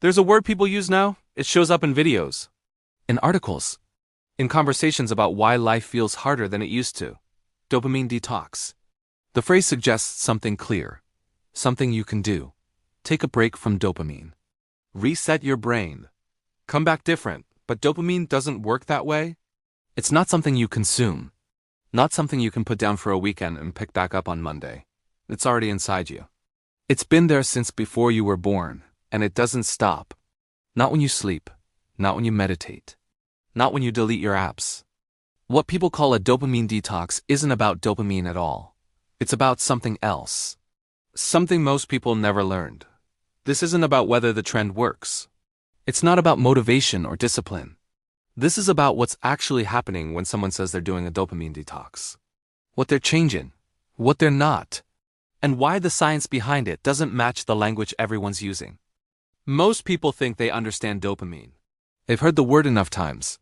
There's a word people use now. It shows up in videos, in articles, in conversations about why life feels harder than it used to. Dopamine detox. The phrase suggests something clear, something you can do. Take a break from dopamine. Reset your brain. Come back different, but dopamine doesn't work that way. It's not something you consume, not something you can put down for a weekend and pick back up on Monday. It's already inside you. It's been there since before you were born, and it doesn't stop. Not when you sleep, not when you meditate, not when you delete your apps. What people call a dopamine detox isn't about dopamine at all. It's about something else. Something most people never learned. This isn't about whether the trend works. It's not about motivation or discipline. This is about what's actually happening when someone says they're doing a dopamine detox. What they're changing, what they're not, and why the science behind it doesn't match the language everyone's using. Most people think they understand dopamine. They've heard the word enough times.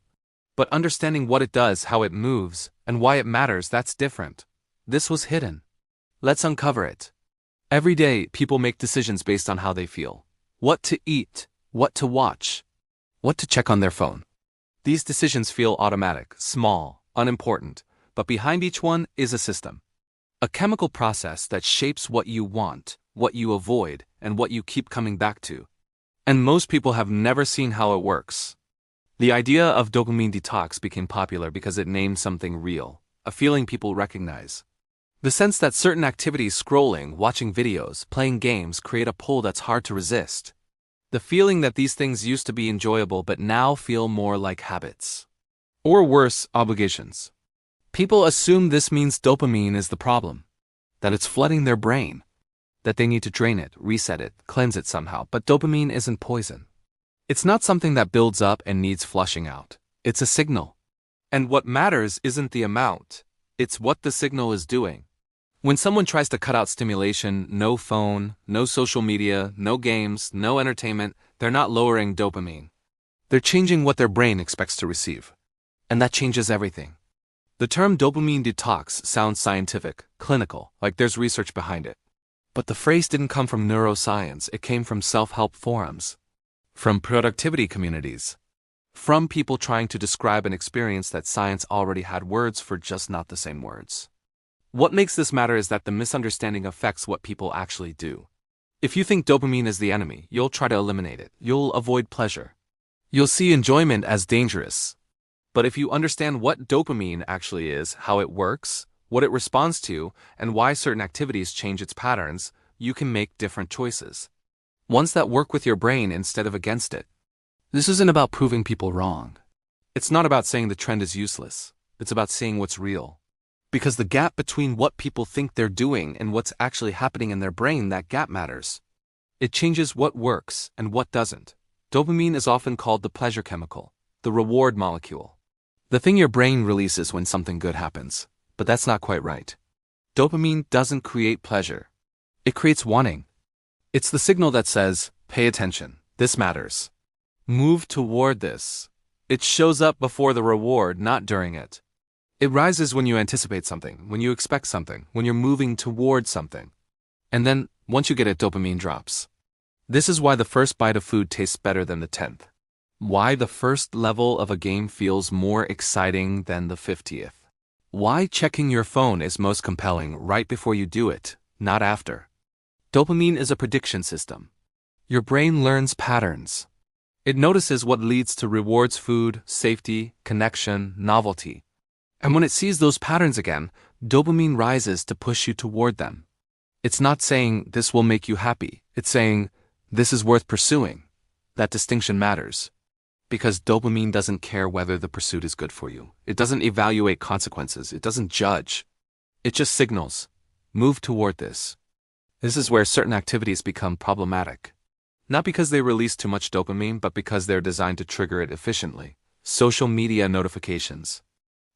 But understanding what it does, how it moves, and why it matters, that's different. This was hidden. Let's uncover it. Every day, people make decisions based on how they feel. What to eat, what to watch, what to check on their phone. These decisions feel automatic, small, unimportant, but behind each one is a system. A chemical process that shapes what you want, what you avoid, and what you keep coming back to. And most people have never seen how it works. The idea of dopamine detox became popular because it named something real, a feeling people recognize. The sense that certain activities, scrolling, watching videos, playing games, create a pull that's hard to resist. The feeling that these things used to be enjoyable but now feel more like habits. Or worse, obligations. People assume this means dopamine is the problem, that it's flooding their brain, that they need to drain it, reset it, cleanse it somehow, but dopamine isn't poison. It's not something that builds up and needs flushing out. It's a signal. And what matters isn't the amount, it's what the signal is doing. When someone tries to cut out stimulation, no phone, no social media, no games, no entertainment, they're not lowering dopamine. They're changing what their brain expects to receive. And that changes everything. The term dopamine detox sounds scientific, clinical, like there's research behind it. But the phrase didn't come from neuroscience, it came from self-help forums, from productivity communities, from people trying to describe an experience that science already had words for, just not the same words. What makes this matter is that the misunderstanding affects what people actually do. If you think dopamine is the enemy, you'll try to eliminate it. You'll avoid pleasure. You'll see enjoyment as dangerous. But if you understand what dopamine actually is, how it works, what it responds to, and why certain activities change its patterns, you can make different choices. Ones that work with your brain instead of against it. This isn't about proving people wrong. It's not about saying the trend is useless. It's about seeing what's real. Because the gap between what people think they're doing and what's actually happening in their brain, that gap matters. It changes what works and what doesn't. Dopamine is often called the pleasure chemical, the reward molecule. The thing your brain releases when something good happens. But that's not quite right. Dopamine doesn't create pleasure. It creates wanting. It's the signal that says, pay attention, this matters. Move toward this. It shows up before the reward, not during it. It rises when you anticipate something, when you expect something, when you're moving toward something. And then, once you get it, dopamine drops. This is why the first bite of food tastes better than the 10th. Why the first level of a game feels more exciting than the 50th. Why checking your phone is most compelling right before you do it, not after. Dopamine is a prediction system. Your brain learns patterns. It notices what leads to rewards: food, safety, connection, novelty. And when it sees those patterns again, dopamine rises to push you toward them. It's not saying this will make you happy. It's saying this is worth pursuing. That distinction matters. Because dopamine doesn't care whether the pursuit is good for you. It doesn't evaluate consequences. It doesn't judge. It just signals. Move toward this. This is where certain activities become problematic. Not because they release too much dopamine, but because they're designed to trigger it efficiently. Social media notifications.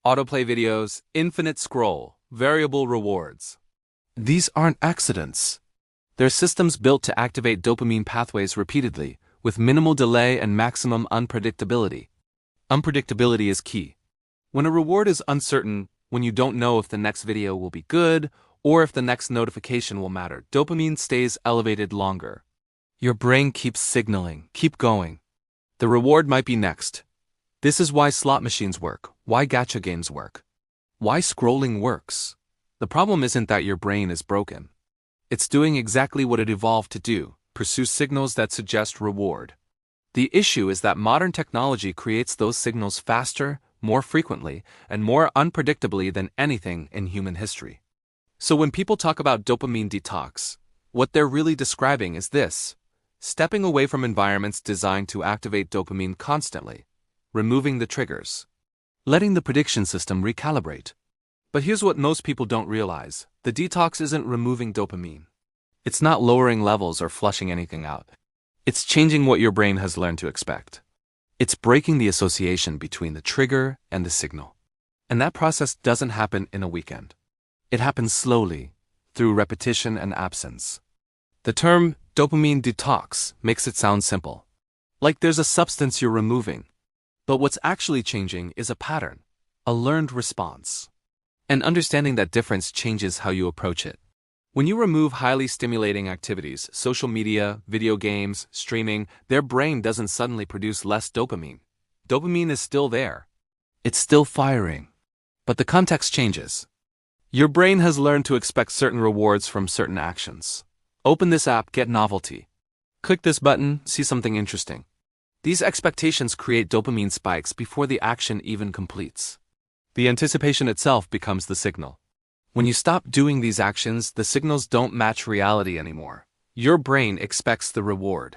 Autoplay videos, infinite scroll, variable rewards. These aren't accidents. They're systems built to activate dopamine pathways repeatedly, with minimal delay and maximum unpredictability. Unpredictability is key. When a reward is uncertain, when you don't know if the next video will be good, or if the next notification will matter, dopamine stays elevated longer. Your brain keeps signaling, keep going. The reward might be next. This is why slot machines work, why gacha games work, why scrolling works. The problem isn't that your brain is broken. It's doing exactly what it evolved to do, pursue signals that suggest reward. The issue is that modern technology creates those signals faster, more frequently, and more unpredictably than anything in human history. So when people talk about dopamine detox, what they're really describing is this: stepping away from environments designed to activate dopamine constantly, removing the triggers, letting the prediction system recalibrate. But here's what most people don't realize: the detox isn't removing dopamine. It's not lowering levels or flushing anything out. It's changing what your brain has learned to expect. It's breaking the association between the trigger and the signal. And that process doesn't happen in a weekend. It happens slowly, through repetition and absence. The term dopamine detox makes it sound simple, like there's a substance you're removing. But what's actually changing is a pattern, a learned response. And understanding that difference changes how you approach it. When you remove highly stimulating activities, social media, video games, streaming, their brain doesn't suddenly produce less dopamine. Dopamine is still there. It's still firing. But the context changes. Your brain has learned to expect certain rewards from certain actions. Open this app, get novelty. Click this button, see something interesting. These expectations create dopamine spikes before the action even completes. The anticipation itself becomes the signal. When you stop doing these actions, the signals don't match reality anymore. Your brain expects the reward.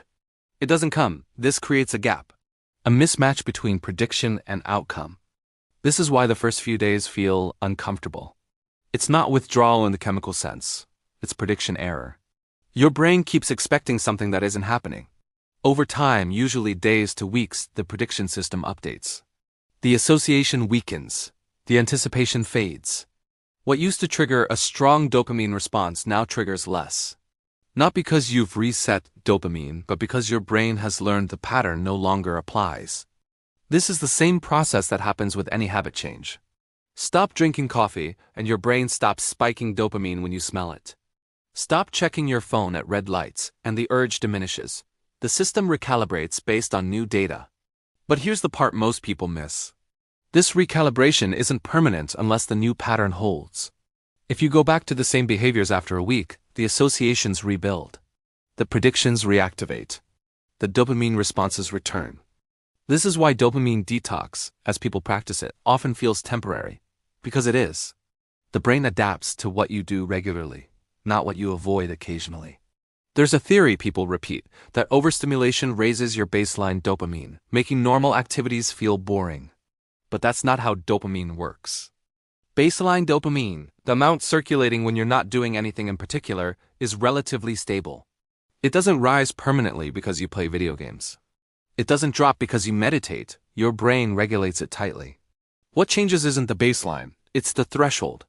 It doesn't come. This creates a gap, a mismatch between prediction and outcome. This is why the first few days feel uncomfortable. It's not withdrawal in the chemical sense. It's prediction error. Your brain keeps expecting something that isn't happening. Over time, usually days to weeks, the prediction system updates. The association weakens. The anticipation fades. What used to trigger a strong dopamine response now triggers less. Not because you've reset dopamine, but because your brain has learned the pattern no longer applies. This is the same process that happens with any habit change. Stop drinking coffee, and your brain stops spiking dopamine when you smell it. Stop checking your phone at red lights, and the urge diminishes. The system recalibrates based on new data. But here's the part most people miss. This recalibration isn't permanent unless the new pattern holds. If you go back to the same behaviors after a week, the associations rebuild. The predictions reactivate. The dopamine responses return. This is why dopamine detox, as people practice it, often feels temporary. Because it is. The brain adapts to what you do regularly, not what you avoid occasionally. There's a theory people repeat, that overstimulation raises your baseline dopamine, making normal activities feel boring. But that's not how dopamine works. Baseline dopamine, the amount circulating when you're not doing anything in particular, is relatively stable. It doesn't rise permanently because you play video games. It doesn't drop because you meditate. Your brain regulates it tightly. What changes isn't the baseline, it's the threshold.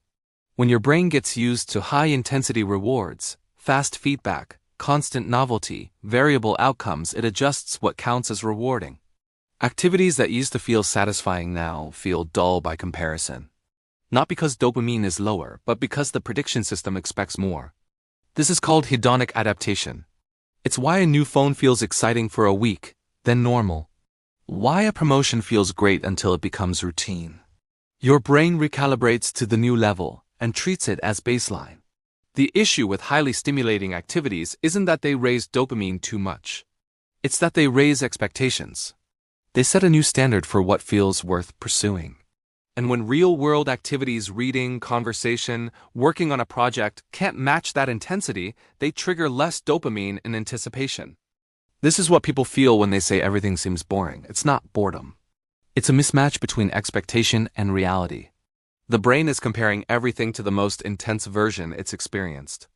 When your brain gets used to high-intensity rewards, fast feedback, constant novelty, variable outcomes, it adjusts what counts as rewarding. Activities that used to feel satisfying now feel dull by comparison. Not because dopamine is lower, but because the prediction system expects more. This is called hedonic adaptation. It's why a new phone feels exciting for a week, then normal. Why a promotion feels great until it becomes routine. Your brain recalibrates to the new level and treats it as baseline. The issue with highly stimulating activities isn't that they raise dopamine too much. It's that they raise expectations. They set a new standard for what feels worth pursuing. And when real-world activities, reading, conversation, working on a project, can't match that intensity, they trigger less dopamine in anticipation. This is what people feel when they say everything seems boring. It's not boredom. It's a mismatch between expectation and reality. The brain is comparing everything to the most intense version it's experienced.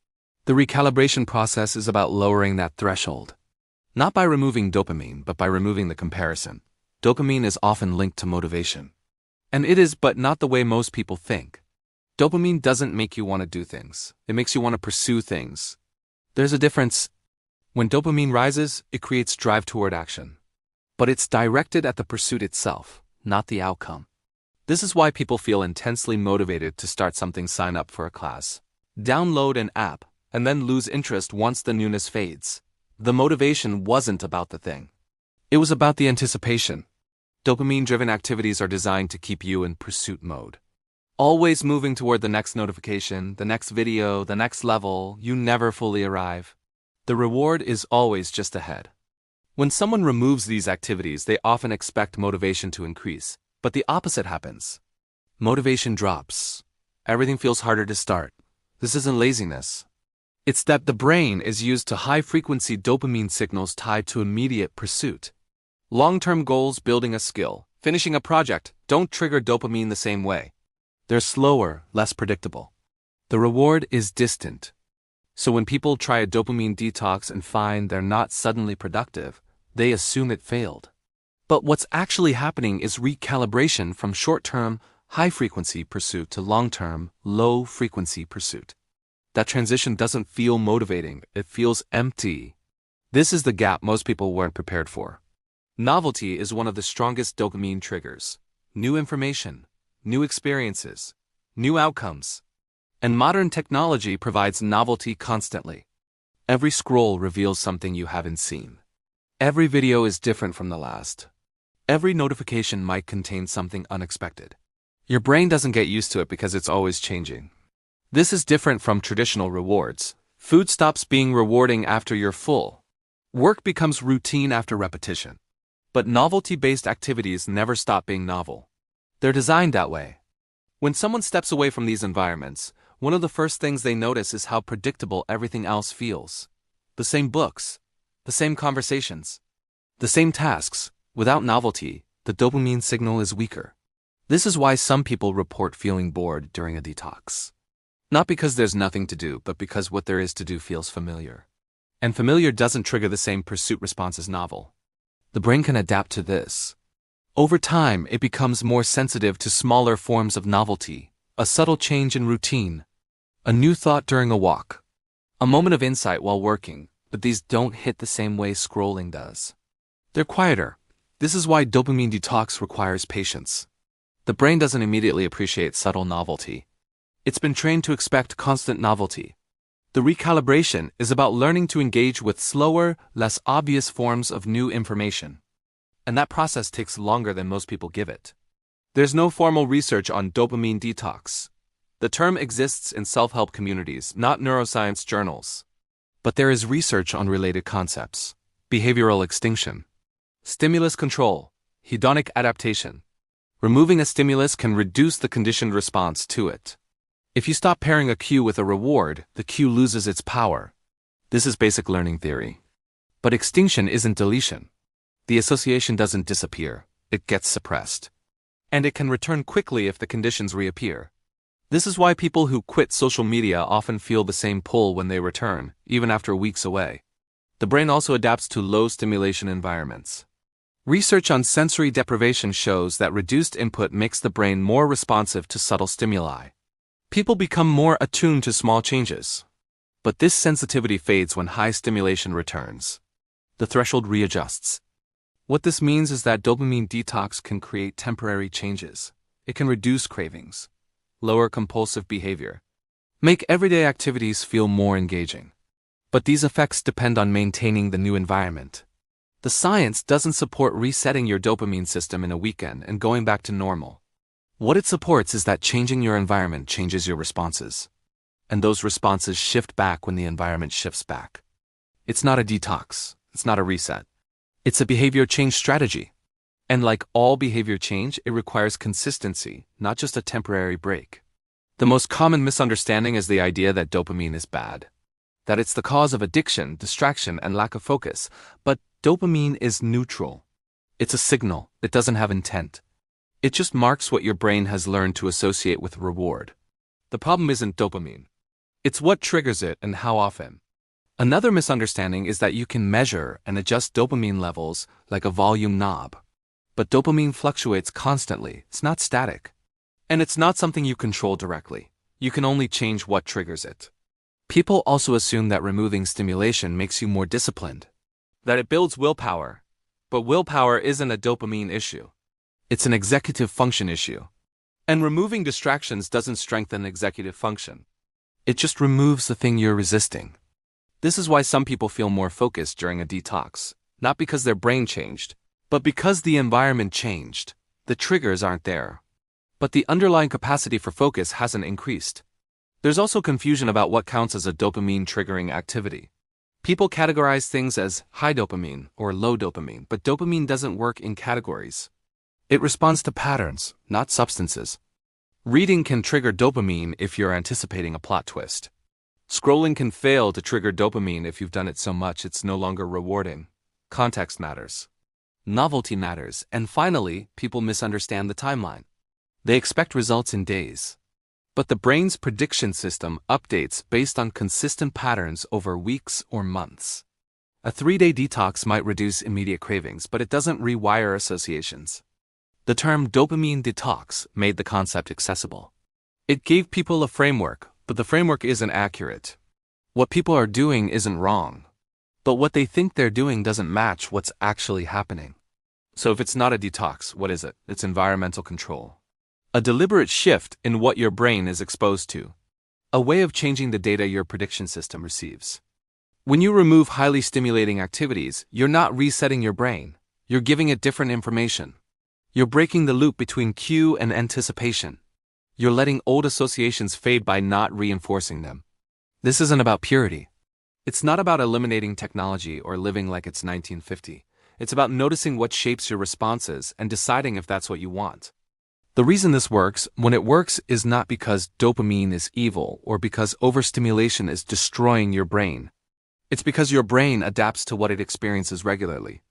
The recalibration process is about lowering that threshold. Not by removing dopamine, but by removing the comparison. Dopamine is often linked to motivation. And it is, but not the way most people think. Dopamine doesn't make you want to do things. It makes you want to pursue things. There's a difference. When dopamine rises, it creates drive toward action. But it's directed at the pursuit itself, not the outcome. This is why people feel intensely motivated to start something, sign up for a class, download an app, and then lose interest once the newness fades. The motivation wasn't about the thing. It was about the anticipation. Dopamine-driven activities are designed to keep you in pursuit mode. Always moving toward the next notification, the next video, the next level, you never fully arrive. The reward is always just ahead. When someone removes these activities, they often expect motivation to increase, but the opposite happens. Motivation drops. Everything feels harder to start. This isn't laziness. It's that the brain is used to high-frequency dopamine signals tied to immediate pursuit. Long-term goals, building a skill, finishing a project, don't trigger dopamine the same way. They're slower, less predictable. The reward is distant. So when people try a dopamine detox and find they're not suddenly productive, they assume it failed. But what's actually happening is recalibration from short-term, high-frequency pursuit to long-term, low-frequency pursuit. That transition doesn't feel motivating, it feels empty. This is the gap most people weren't prepared for. Novelty is one of the strongest dopamine triggers. New information, new experiences, new outcomes. And modern technology provides novelty constantly. Every scroll reveals something you haven't seen. Every video is different from the last. Every notification might contain something unexpected. Your brain doesn't get used to it because it's always changing. This is different from traditional rewards. Food stops being rewarding after you're full. Work becomes routine after repetition. But novelty-based activities never stop being novel. They're designed that way. When someone steps away from these environments, one of the first things they notice is how predictable everything else feels. The same books, the same conversations, the same tasks. Without novelty, the dopamine signal is weaker. This is why some people report feeling bored during a detox. Not because there's nothing to do, but because what there is to do feels familiar. And familiar doesn't trigger the same pursuit response as novel. The brain can adapt to this. Over time, it becomes more sensitive to smaller forms of novelty, a subtle change in routine, a new thought during a walk, a moment of insight while working, but these don't hit the same way scrolling does. They're quieter. This is why dopamine detox requires patience. The brain doesn't immediately appreciate subtle novelty. It's been trained to expect constant novelty. The recalibration is about learning to engage with slower, less obvious forms of new information. And that process takes longer than most people give it. There's no formal research on dopamine detox. The term exists in self-help communities, not neuroscience journals. But there is research on related concepts: behavioral extinction, stimulus control, hedonic adaptation. Removing a stimulus can reduce the conditioned response to it. If you stop pairing a cue with a reward, the cue loses its power. This is basic learning theory. But extinction isn't deletion. The association doesn't disappear, it gets suppressed. And it can return quickly if the conditions reappear. This is why people who quit social media often feel the same pull when they return, even after weeks away. The brain also adapts to low stimulation environments. Research on sensory deprivation shows that reduced input makes the brain more responsive to subtle stimuli. People become more attuned to small changes. But this sensitivity fades when high stimulation returns. The threshold readjusts. What this means is that dopamine detox can create temporary changes. It can reduce cravings, lower compulsive behavior, make everyday activities feel more engaging. But these effects depend on maintaining the new environment. The science doesn't support resetting your dopamine system in a weekend and going back to normal. What it supports is that changing your environment changes your responses. And those responses shift back when the environment shifts back. It's not a detox. It's not a reset. It's a behavior change strategy. And like all behavior change, it requires consistency, not just a temporary break. The most common misunderstanding is the idea that dopamine is bad. That it's the cause of addiction, distraction, and lack of focus. But dopamine is neutral. It's a signal. It doesn't have intent. It just marks what your brain has learned to associate with reward. The problem isn't dopamine. It's what triggers it and how often. Another misunderstanding is that you can measure and adjust dopamine levels like a volume knob. But dopamine fluctuates constantly. It's not static. And it's not something you control directly. You can only change what triggers it. People also assume that removing stimulation makes you more disciplined, that it builds willpower. But willpower isn't a dopamine issue. It's an executive function issue. And removing distractions doesn't strengthen executive function. It just removes the thing you're resisting. This is why some people feel more focused during a detox, not because their brain changed, but because the environment changed. The triggers aren't there, but the underlying capacity for focus hasn't increased. There's also confusion about what counts as a dopamine-triggering activity. People categorize things as high dopamine or low dopamine, but dopamine doesn't work in categories. It responds to patterns, not substances. Reading can trigger dopamine if you're anticipating a plot twist. Scrolling can fail to trigger dopamine if you've done it so much it's no longer rewarding. Context matters. Novelty matters. And finally, people misunderstand the timeline. They expect results in days. But the brain's prediction system updates based on consistent patterns over weeks or months. A 3-day detox might reduce immediate cravings, but it doesn't rewire associations. The term dopamine detox made the concept accessible. It gave people a framework, but the framework isn't accurate. What people are doing isn't wrong, but what they think they're doing doesn't match what's actually happening. So if it's not a detox, what is it? It's environmental control. A deliberate shift in what your brain is exposed to. A way of changing the data your prediction system receives. When you remove highly stimulating activities, you're not resetting your brain. You're giving it different information. You're breaking the loop between cue and anticipation. You're letting old associations fade by not reinforcing them. This isn't about purity. It's not about eliminating technology or living like it's 1950. It's about noticing what shapes your responses and deciding if that's what you want. The reason this works, when it works, is not because dopamine is evil or because overstimulation is destroying your brain. It's because your brain adapts to what it experiences regularly.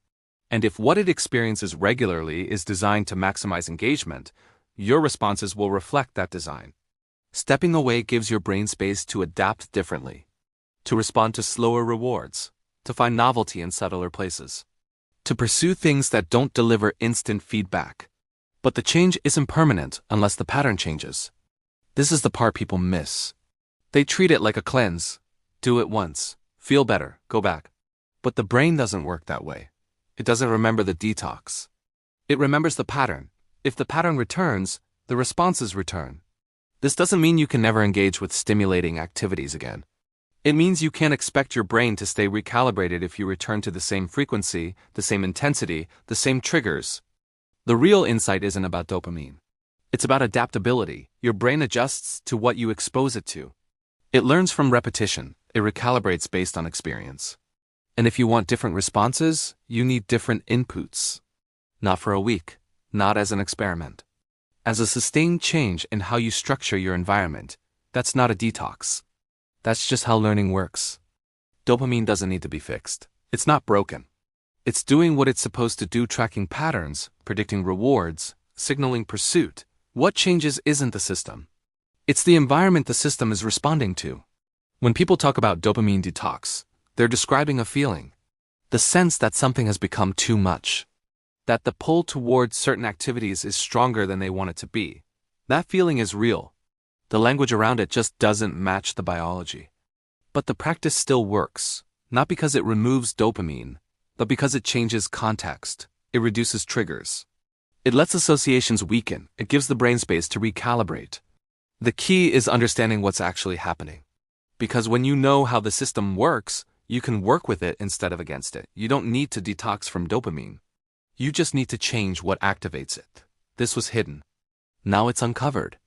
And if what it experiences regularly is designed to maximize engagement, your responses will reflect that design. Stepping away gives your brain space to adapt differently, to respond to slower rewards, to find novelty in subtler places, to pursue things that don't deliver instant feedback. But the change isn't permanent unless the pattern changes. This is the part people miss. They treat it like a cleanse. Do it once, feel better, go back. But the brain doesn't work that way. It doesn't remember the detox. It remembers the pattern. If the pattern returns, the responses return. This doesn't mean you can never engage with stimulating activities again. It means you can't expect your brain to stay recalibrated if you return to the same frequency, the same intensity, the same triggers. The real insight isn't about dopamine. It's about adaptability. Your brain adjusts to what you expose it to. It learns from repetition. It recalibrates based on experience. And if you want different responses, you need different inputs. Not for a week, not as an experiment. As a sustained change in how you structure your environment. That's not a detox. That's just how learning works. Dopamine doesn't need to be fixed. It's not broken. It's doing what it's supposed to do, tracking patterns, predicting rewards, signaling pursuit. What changes isn't the system. It's the environment the system is responding to. When people talk about dopamine detox, they're describing a feeling. The sense that something has become too much. That the pull towards certain activities is stronger than they want it to be. That feeling is real. The language around it just doesn't match the biology. But the practice still works, not because it removes dopamine, but because it changes context. It reduces triggers. It lets associations weaken. It gives the brain space to recalibrate. The key is understanding what's actually happening. Because when you know how the system works, you can work with it instead of against it. You don't need to detox from dopamine. You just need to change what activates it. This was hidden. Now it's uncovered.